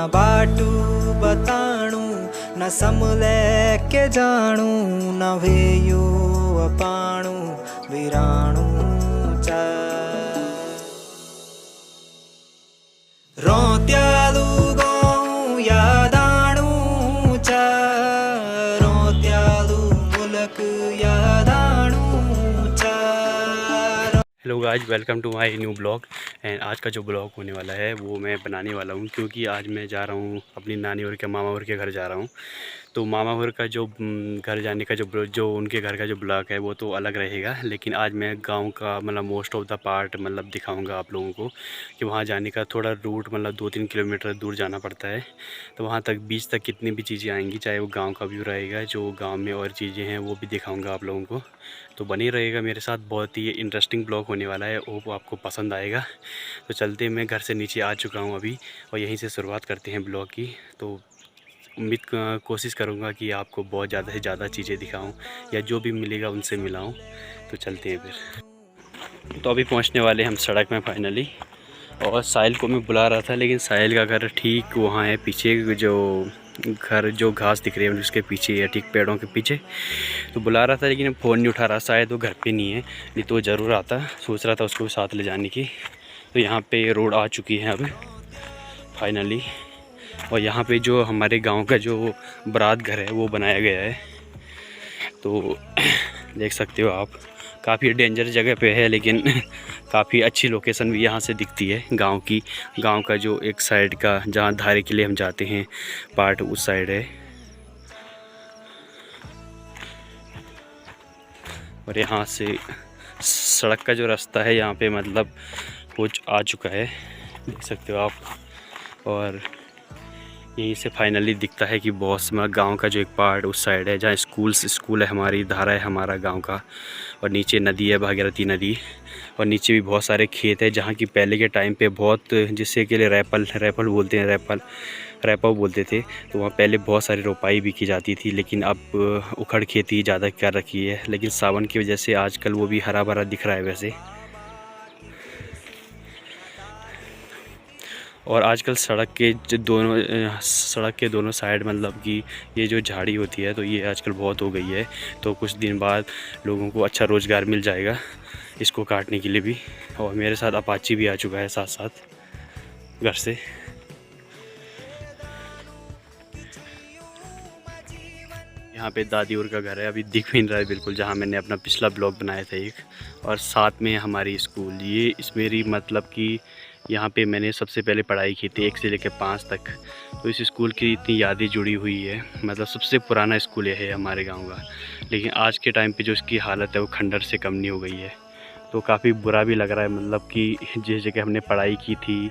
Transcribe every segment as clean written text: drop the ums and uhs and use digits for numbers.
बाटू बताणू न समले के जाणू न वेयो अपाणू विराणू चा रोत्यालू गौ यादाणू चा रोत्यालू मुलक यादाणू चा। Hello guys, welcome to my new blog. And आज का जो ब्लॉग होने वाला है वो मैं बनाने वाला हूँ क्योंकि आज मैं जा रहा हूँ अपनी नानी और के मामा और के घर जा रहा हूँ। तो मामा और का जो घर जाने का जो उनके घर का जो ब्लॉग है वो तो अलग रहेगा, लेकिन आज मैं गांव का मतलब मोस्ट ऑफ द पार्ट मतलब दिखाऊंगा आप लोगों को कि वहाँ जाने का थोड़ा रूट मतलब 2-3 किलोमीटर दूर जाना पड़ता है। तो वहाँ तक बीच तक कितनी भी चीज़ें आएंगी, चाहे वो गाँव का व्यू रहेगा, जो गाँव में और चीज़ें हैं वो भी दिखाऊँगा आप लोगों को। तो बनी रहेगा मेरे साथ, बहुत ही इंटरेस्टिंग ब्लॉग होने वाला है, वो आपको पसंद आएगा। तो चलते मैं घर से नीचे आ चुका हूँ अभी और यहीं से शुरुआत करते हैं ब्लॉग की। तो कोशिश करूँगा कि आपको बहुत ज़्यादा से ज़्यादा चीज़ें दिखाऊं या जो भी मिलेगा उनसे मिलाऊं। तो चलते हैं फिर। तो अभी पहुंचने वाले हम सड़क में फाइनली, और साहिल को मैं बुला रहा था लेकिन साहिल का घर ठीक वहाँ है पीछे, जो घर जो घास दिख रही है उसके पीछे है, ठीक पेड़ों के पीछे। तो बुला रहा था लेकिन फ़ोन नहीं उठा रहा, शायद वो घर पे नहीं है, नहीं तो ज़रूर आता। सोच रहा था उसको भी साथ ले जाने की। तो यहाँ पे रोड आ चुकी है अब फाइनली, और यहाँ पे जो हमारे गांव का जो बारात घर है वो बनाया गया है। तो देख सकते हो आप, काफ़ी डेंजर जगह पे है लेकिन काफ़ी अच्छी लोकेशन भी यहाँ से दिखती है गांव की। गांव का जो एक साइड का जहाँ धारे के लिए हम जाते हैं पार्ट उस साइड है, और यहाँ से सड़क का जो रास्ता है यहाँ पे मतलब वो आ चुका है, देख सकते हो आप। और यहीं से फाइनली दिखता है कि बहुत गांव का जो एक पार्ट उस साइड है जहाँ स्कूल है, हमारी धारा है हमारा गांव का, और नीचे नदी है भागीरथी नदी, और नीचे भी बहुत सारे खेत है जहाँ की पहले के टाइम पे बहुत, जिससे के लिए रैपल बोलते हैं, रैपा बोलते थे। तो वहाँ पहले बहुत सारी रोपाई भी की जाती थी, लेकिन अब उखड़ खेती ज़्यादा कर रखी है, लेकिन सावन की वजह से आजकल वो भी हरा भरा दिख रहा है वैसे। और आजकल सड़क के दोनों साइड मतलब कि ये जो झाड़ी होती है तो ये आजकल बहुत हो गई है। तो कुछ दिन बाद लोगों को अच्छा रोज़गार मिल जाएगा इसको काटने के लिए भी। और मेरे साथ अपाची भी आ चुका है साथ साथ घर से। यहाँ पे दादी और का घर है, अभी दिख भी नहीं रहा है बिल्कुल, जहाँ मैंने अपना पिछला ब्लॉग बनाया था एक। और साथ में हमारी स्कूल, ये इस मेरी मतलब कि यहाँ पे मैंने सबसे पहले पढ़ाई की थी 1 से लेकर 5 तक। तो इस स्कूल की इतनी यादें जुड़ी हुई है, मतलब सबसे पुराना स्कूल है हमारे गांव का। लेकिन आज के टाइम पे जो इसकी हालत है वो खंडर से कम नहीं हो गई है। तो काफ़ी बुरा भी लग रहा है, मतलब कि जिस जगह हमने पढ़ाई की थी,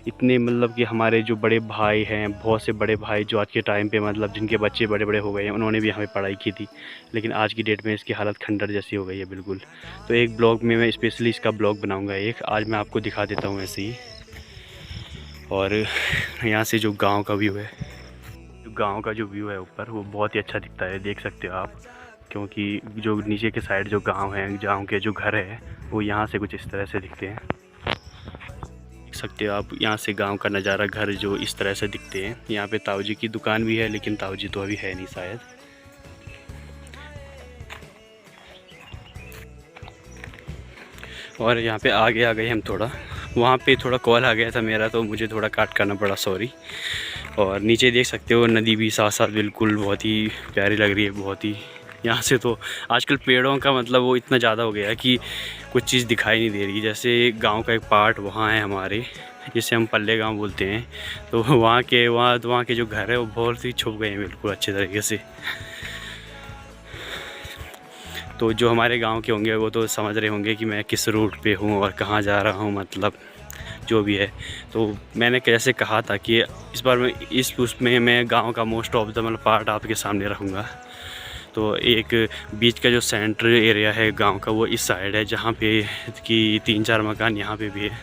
इतने मतलब कि हमारे जो बड़े भाई हैं, बहुत से बड़े भाई जो आज के टाइम पे मतलब जिनके बच्चे बड़े बड़े हो गए हैं, उन्होंने भी हमें पढ़ाई की थी, लेकिन आज की डेट में इसकी हालत खंडर जैसी हो गई है बिल्कुल। तो एक ब्लॉग में मैं स्पेशली इसका ब्लॉग बनाऊंगा एक, आज मैं आपको दिखा देता हूँ ऐसे ही। और यहाँ से जो गांव का व्यू है, ऊपर वो बहुत ही अच्छा दिखता है, देख सकते हो आप। क्योंकि जो नीचे के साइड जो गांव है, गांव के जो घर है वो यहाँ से कुछ इस तरह से दिखते हैं, देख सकते हो आप। यहाँ से गांव का नज़ारा, घर जो इस तरह से दिखते हैं। यहाँ पे ताऊ जी की दुकान भी है, लेकिन ताऊ जी तो अभी है नहीं शायद। और यहाँ पे आगे आ गए हम थोड़ा, वहाँ पे थोड़ा कॉल आ गया था मेरा तो मुझे थोड़ा काट करना पड़ा, सॉरी। और नीचे देख सकते हो नदी भी साथ साथ बिल्कुल बहुत ही प्यारी लग रही है, बहुत ही। यहाँ से तो आजकल पेड़ों का मतलब वो इतना ज़्यादा हो गया है कि कुछ चीज़ दिखाई नहीं दे रही। जैसे गांव का एक पार्ट वहाँ है हमारे, जिसे हम पल्ले गांव बोलते हैं, तो वहाँ के जो घर है वो बहुत ही छुप गए हैं बिल्कुल अच्छे तरीके से। तो जो हमारे गांव के होंगे वो तो समझ रहे होंगे कि मैं किस रूट पे हूँ और कहाँ जा रहा हूँ, मतलब जो भी है। तो मैंने कैसे कहा था कि इस बार मैं उसमें मैं गांव का मोस्ट ऑफ द मतलब पार्ट आपके सामने रखूँगा। तो एक बीच का जो सेंटर एरिया है गांव का वो इस साइड है, जहाँ पे कि 3-4 मकान यहाँ पे भी है।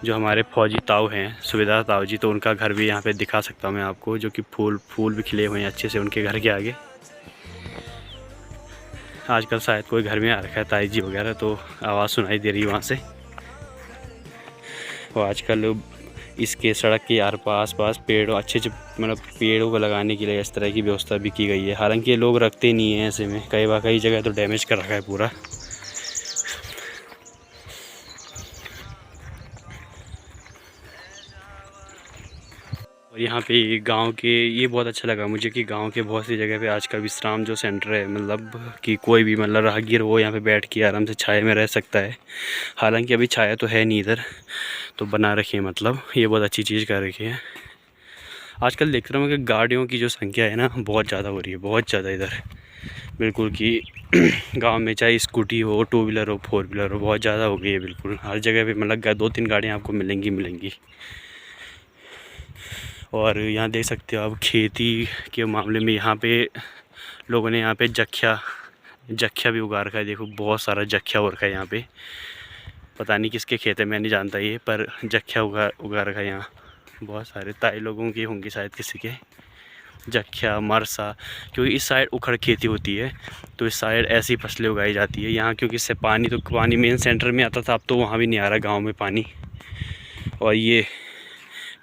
जो हमारे फौजी ताऊ हैं, सुबेदार ताऊ जी, तो उनका घर भी यहाँ पे दिखा सकता हूँ मैं आपको, जो कि फूल भी खिले हुए हैं अच्छे से उनके घर के आगे। आजकल शायद कोई घर में आ रखा है ताई जी वगैरह, तो आवाज़ सुनाई दे रही है वहाँ से। और आजकल इसके सड़क के आस पास पेड़ अच्छे मतलब पेड़ों को लगाने के लिए इस तरह की व्यवस्था भी की गई है। हालांकि ये लोग रखते नहीं हैं ऐसे में, कई जगह तो डैमेज कर रखा है पूरा। और यहाँ पे गांव के ये बहुत अच्छा लगा मुझे कि गांव के बहुत सी जगह पे आज का विश्राम जो सेंटर है, मतलब कि कोई भी मतलब राहगीर वो यहाँ पे बैठ के आराम से छाया में रह सकता है। हालांकि अभी छाया तो है नहीं इधर, तो बना रखी है, मतलब ये बहुत अच्छी चीज़ कर रखी है। आजकल देख रहा हूँ कि गाड़ियों की जो संख्या है ना बहुत ज़्यादा हो रही है, बहुत ज़्यादा इधर बिल्कुल कि गांव में चाहे स्कूटी हो, टू व्हीलर हो, फोर व्हीलर हो, बहुत ज़्यादा हो गई है बिल्कुल। हर जगह पे मतलब 2-3 गाड़ियाँ आपको मिलेंगी। और यहाँ देख सकते हो आप खेती के मामले में यहाँ पे लोगों ने यहाँ पे जख्या भी उगा रखा है। देखो बहुत सारा जख्या हो रखा है यहाँ पे, पता नहीं किसके खेत है, मैं नहीं जानता ये, पर जख्या उगा रखा है यहाँ। बहुत सारे ताई लोगों की होंगी शायद किसी के, जख्या, मरसा, क्योंकि इस साइड उखड़ खेती होती है तो इस साइड ऐसी फसलें उगाई जाती है यहाँ। क्योंकि इससे पानी मेन सेंटर में आता था, अब तो वहाँ भी नहीं आ रहा गाँव में पानी। और ये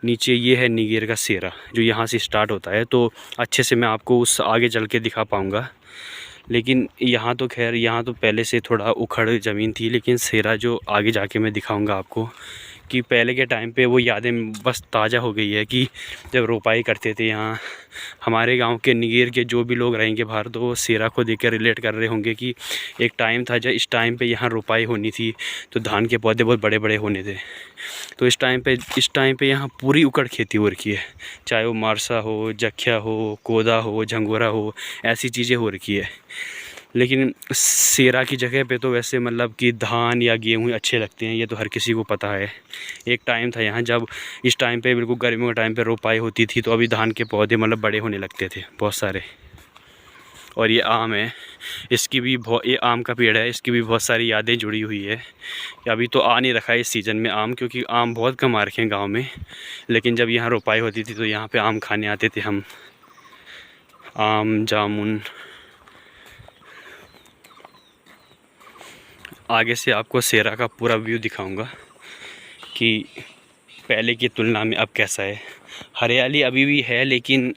नीचे ये है निगेर का सेरा जो यहाँ से स्टार्ट होता है, तो अच्छे से मैं आपको उस आगे चल के दिखा पाऊँगा। लेकिन यहाँ तो खैर यहाँ तो पहले से थोड़ा उखड़ ज़मीन थी, लेकिन सेरा जो आगे जाके मैं दिखाऊँगा आपको कि पहले के टाइम पे वो यादें बस ताज़ा हो गई है कि जब रोपाई करते थे यहाँ। हमारे गांव के निगेर के जो भी लोग रहेंगे बाहर, तो वो सेरा को देख कर रिलेट कर रहे होंगे कि एक टाइम था जब इस टाइम पे यहाँ रोपाई होनी थी तो धान के पौधे बहुत बड़े बड़े होने थे। तो इस टाइम पे यहाँ पूरी उकड़ खेती हो रखी है, चाहे वो मारसा हो, जख्या हो, कोदा हो, झंगोरा हो, ऐसी चीज़ें हो रखी है। लेकिन सेरा की जगह पे तो वैसे मतलब कि धान या गेहूँ अच्छे लगते हैं, ये तो हर किसी को पता है। एक टाइम था यहाँ जब इस टाइम पे बिल्कुल गर्मियों के टाइम पे रोपाई होती थी, तो अभी धान के पौधे मतलब बड़े होने लगते थे बहुत सारे। और ये आम है, इसकी भी ये आम का पेड़ है, इसकी भी बहुत सारी यादें जुड़ी हुई है। अभी तो आ नहीं रखा है इस सीज़न में आम, क्योंकि आम बहुत कम आ रखे हैं गाँव में। लेकिन जब यहाँ रोपाई होती थी तो यहाँ पर आम खाने आते थे हम, आम, जामुन। आगे से आपको सेरा का पूरा व्यू दिखाऊंगा कि पहले की तुलना में अब कैसा है। हरियाली अभी भी है लेकिन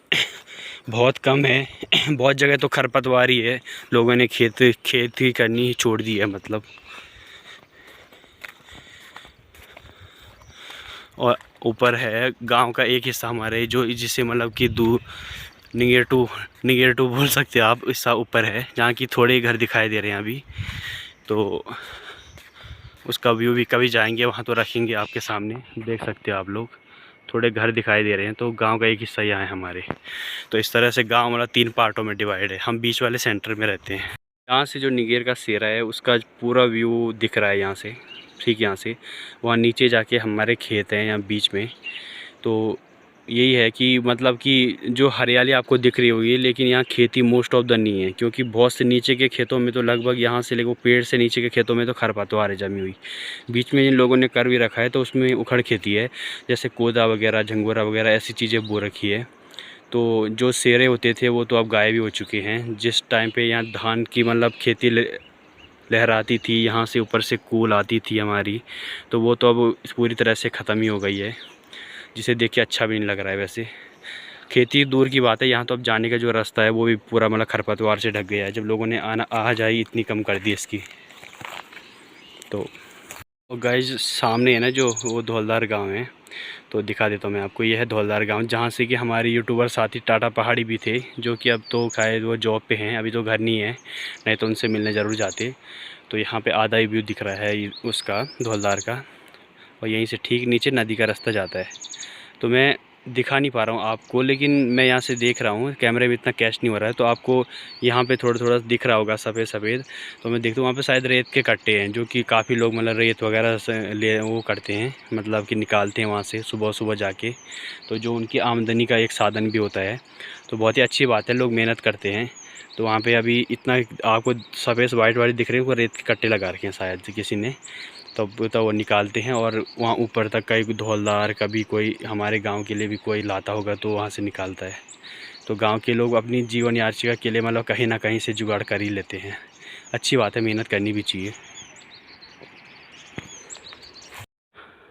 बहुत कम है। बहुत जगह तो खरपतवार ही है, लोगों ने खेती करनी ही छोड़ दी है मतलब। और ऊपर है गांव का एक हिस्सा हमारे जो जिसे मतलब कि निगेर टू बोल सकते हैं आप, हिस्सा ऊपर है जहाँ की थोड़े घर दिखाई दे रहे हैं अभी। तो उसका व्यू भी कभी जाएंगे वहाँ तो रखेंगे आपके सामने, देख सकते हो आप लोग, थोड़े घर दिखाई दे रहे हैं। तो गांव का एक हिस्सा यहाँ है हमारे। तो इस तरह से गांव मतलब 3 पार्टों में डिवाइड है, हम बीच वाले सेंटर में रहते हैं। यहाँ से जो निगेर का सेरा है उसका पूरा व्यू दिख रहा है यहाँ से, ठीक यहाँ से। वहाँ नीचे जाके हमारे खेत हैं यहाँ बीच में। तो यही है कि मतलब कि जो हरियाली आपको दिख रही होगी, लेकिन यहाँ खेती मोस्ट ऑफ द नहीं है, क्योंकि बहुत से नीचे के खेतों में तो लगभग यहाँ से लेकर पेड़ से नीचे के खेतों में तो खरपतवार है जमी हुई। बीच में जिन लोगों ने कर भी रखा है तो उसमें उखड़ खेती है, जैसे कोदा वगैरह, झंगोरा वगैरह ऐसी चीज़ें बो रखी है। तो जो सेरे होते थे वो तो अब गायब भी हो चुके हैं। जिस टाइम पर यहाँ धान की मतलब खेती लहराती थी, यहाँ से ऊपर से कूल आती थी हमारी, तो वो तो अब पूरी तरह से ख़त्म ही हो गई है, जिसे देख के अच्छा भी नहीं लग रहा है। वैसे खेती दूर की बात है, यहाँ तो अब जाने का जो रास्ता है वो भी पूरा मतलब खरपतवार से ढक गया है, जब लोगों ने आवाजाही इतनी कम कर दी इसकी। तो गाइस सामने है ना जो वो धौलदार गांव है, तो दिखा देता हूँ मैं आपको। ये है धौलदार गांव, जहाँ से कि हमारे यूट्यूबर साथी टाटा पहाड़ी भी थे, जो कि अब तो शायद वो जॉब पे हैं, अभी तो घर नहीं है, नहीं तो उनसे मिलने ज़रूर जाते। तो यहाँ पे आधा ही व्यू दिख रहा है उसका, धौलदार का। और यहीं से ठीक नीचे नदी का रास्ता जाता है। तो मैं दिखा नहीं पा रहा हूँ आपको, लेकिन मैं यहाँ से देख रहा हूँ, कैमरे में इतना कैच नहीं हो रहा है, तो आपको यहाँ पे थोड़ा थोड़ा दिख रहा होगा सफ़ेद। तो मैं देखता हूँ वहाँ पे शायद रेत के कट्टे हैं, जो कि काफ़ी लोग मतलब रेत वगैरह से वो करते हैं, मतलब कि निकालते हैं वहाँ से सुबह सुबह जाके। तो जो उनकी आमदनी का एक साधन भी होता है, तो बहुत ही अच्छी बात है, लोग मेहनत करते हैं। तो वहाँ पे अभी इतना आपको सफ़ेद वाइट दिख रहे हैं, वो रेत के कट्टे लगा रखे हैं शायद किसी ने, तो वो निकालते हैं। और वहाँ ऊपर तक कई धौलदार, कभी कोई हमारे गांव के लिए भी कोई लाता होगा तो वहाँ से निकालता है। तो गांव के लोग अपनी जीवन याचिका के लिए मतलब कहीं ना कहीं से जुगाड़ कर ही लेते हैं। अच्छी बात है, मेहनत करनी भी चाहिए।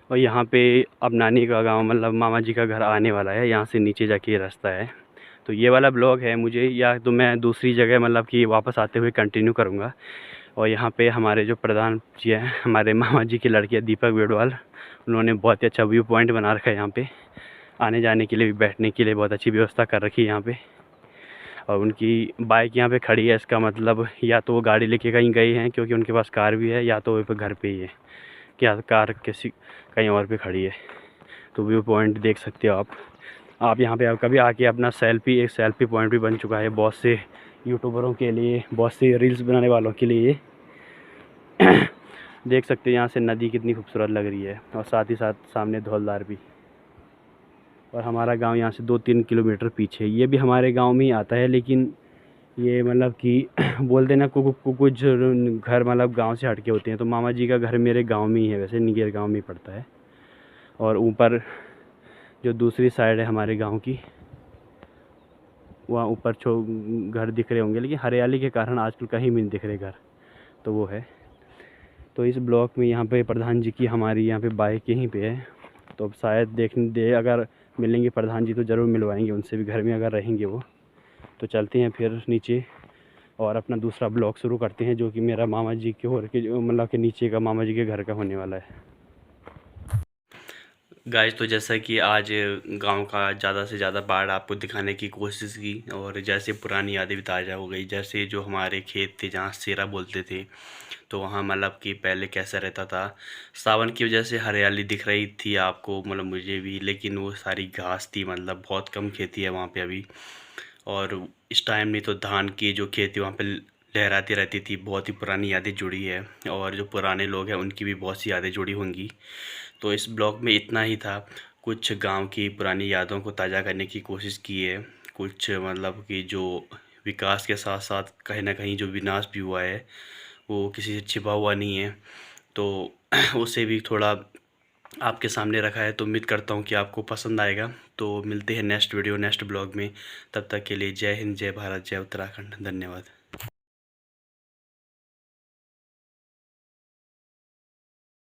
और यहाँ पे अब नानी का गांव मतलब मामा जी का घर आने वाला है, यहाँ से नीचे जाके ये रास्ता है। तो ये वाला ब्लॉग है मुझे, या तो मैं दूसरी जगह मतलब कि वापस आते हुए कंटिन्यू करूँगा। और यहाँ पे हमारे जो प्रधान जी हैं, हमारे मामा जी की लड़की है दीपक बेडवाल, उन्होंने बहुत ही अच्छा व्यू पॉइंट बना रखा है यहाँ पे, आने जाने के लिए भी, बैठने के लिए बहुत अच्छी व्यवस्था कर रखी है यहाँ पे। और उनकी बाइक यहाँ पे खड़ी है, इसका मतलब या तो वो गाड़ी लेके कहीं गए हैं क्योंकि उनके पास कार भी है, या तो वो घर पे ही है, क्या कार किसी कहीं और पे खड़ी है। तो व्यू पॉइंट देख सकते हो आप यहाँ पे आप कभी आके अपना एक सेल्फी पॉइंट भी बन चुका है बहुत से यूट्यूबरों के लिए, बहुत से रील्स बनाने वालों के लिए। देख सकते हो यहाँ से नदी कितनी खूबसूरत लग रही है, और साथ ही साथ सामने धौलधार भी। और हमारा गांव यहाँ से 2-3 किलोमीटर पीछे, ये भी हमारे गांव में ही आता है, लेकिन ये मतलब कि बोलते ना कुछ घर मतलब गांव से हटके होते हैं। तो मामा जी का घर मेरे गांव में ही है, वैसे निगेर गांव में ही पड़ता है। और ऊपर जो दूसरी साइड है हमारे गांव की, वहाँ ऊपर घर दिख रहे होंगे, लेकिन हरियाली के कारण आजकल कहीं भी नहीं दिख रहे घर, तो वो है। तो इस ब्लॉक में यहाँ पे प्रधान जी की हमारी यहाँ पे बाइक यहीं पे है। तो अब शायद देखने दे, अगर मिलेंगे प्रधान जी तो ज़रूर मिलवाएंगे उनसे भी, घर में अगर रहेंगे वो। तो चलते हैं फिर नीचे और अपना दूसरा ब्लॉग शुरू करते हैं, जो कि मेरा मामा जी के मतलब के नीचे का मामा जी के घर का होने वाला है। गाइस, तो जैसा कि आज गांव का ज़्यादा से ज़्यादा पार्ट आपको दिखाने की कोशिश की, और जैसे पुरानी यादें भी ताज़ा हो गई, जैसे जो हमारे खेत थे जहाँ सेरा बोलते थे, तो वहाँ मतलब कि पहले कैसा रहता था। सावन की वजह से हरियाली दिख रही थी आपको, मतलब मुझे भी, लेकिन वो सारी घास थी, मतलब बहुत कम खेती है वहाँ पे अभी। और इस टाइम नहीं तो धान की जो खेती वहाँ पे लहराती रहती थी। बहुत ही पुरानी यादें जुड़ी है, और जो पुराने लोग हैं उनकी भी बहुत सी यादें जुड़ी होंगी। तो इस ब्लॉग में इतना ही था, कुछ गांव की पुरानी यादों को ताज़ा करने की कोशिश की है, कुछ मतलब कि जो विकास के साथ साथ कहीं ना कहीं जो विनाश भी हुआ है वो किसी से छिपा हुआ नहीं है। तो उसे भी थोड़ा आपके सामने रखा है। तो उम्मीद करता हूँ कि आपको पसंद आएगा। तो मिलते हैं नेक्स्ट वीडियो नेक्स्ट ब्लॉग में, तब तक के लिए जय हिंद, जय भारत, जय उत्तराखंड, धन्यवाद।